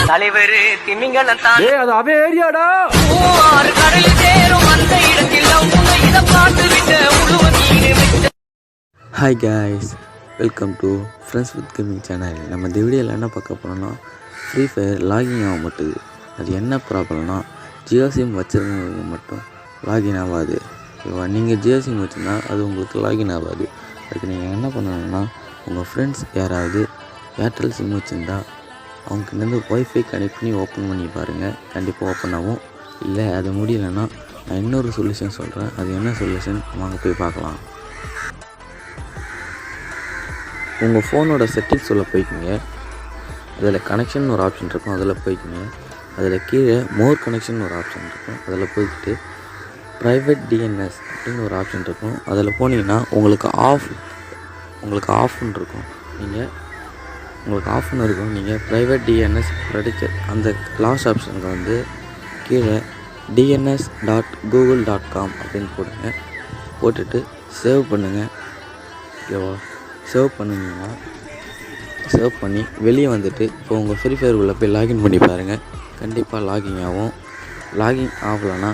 தலைவர் திமிங்கலம் தான் அது அவ ஏரியாடா. ஆறு கடலில் சேரும் அந்த இடத்தில் இதை பார்த்து விட்ட உழுவ மீன் விட்ட. Hi guys, welcome to friends with gaming channel. நம்ம இந்த வீடியோவில் என்ன பார்க்க போகிறோம்னா, ஃப்ரீ ஃபயர் லாகின் ஆக மாட்டுது. அது என்ன ப்ராப்ளம்னா, ஜியோ சிம் வச்சுருந்தவங்க மட்டும் லாகின் ஆகாது. இப்போ நீங்கள் ஜியோ சிம் வச்சுருந்தா அது உங்களுக்கு லாகின் ஆகாது. அதுக்கு நீங்கள் என்ன பண்ணணும்னா, உங்கள் ஃப்ரெண்ட்ஸ் யாராவது ஏர்டெல் சிம் வச்சுருந்தா அவங்கக்கிட்டேருந்து ஒய்ஃபை கனெக்ட் பண்ணி ஓப்பன் பண்ணி பாருங்கள். கண்டிப்பாக ஓப்பன் ஆகும். இல்லை அது முடியலைன்னா நான் இன்னொரு சொல்யூஷன் சொல்கிறேன். அது என்ன சொல்யூஷன் வாங்க போய் பார்க்கலாம். உங்கள் ஃபோனோட செட்டிங்ஸ் உள்ள போய்க்குங்க. அதில் கனெக்ஷன் ஒரு ஆப்ஷன் இருக்கும், அதில் போய்க்குங்க. அதில் கீழே மோர் கனெக்ஷன் ஒரு ஆப்ஷன் இருக்கும், அதில் போய்கிட்டு ப்ரைவேட் டிஎன்எஸ் அப்படின்னு ஒரு ஆப்ஷன் இருக்கும். அதில் போனீங்கன்னா உங்களுக்கு ஆஃப்னு இருக்கும். உங்களுக்கு ஆஃப்னு இருக்கும். நீங்கள் ப்ரைவேட் டிஎன்எஸ் ப்ரெடிக்டர் அந்த லாஸ்ட் ஆப்ஷனுக்கு வந்து கீழே dns.google.com அப்படின்னு போடுங்க. போட்டுட்டு சேவ் பண்ணுங்கள். ஓகேவா? சேவ் பண்ணிங்கன்னா சேவ் பண்ணி வெளியே வந்துட்டு இப்போ உங்கள் ஃப்ரீ ஃபயர் உள்ளே போய் லாகின் பண்ணி பாருங்கள். கண்டிப்பாக லாகின் ஆகும். லாகின் ஆகலைன்னா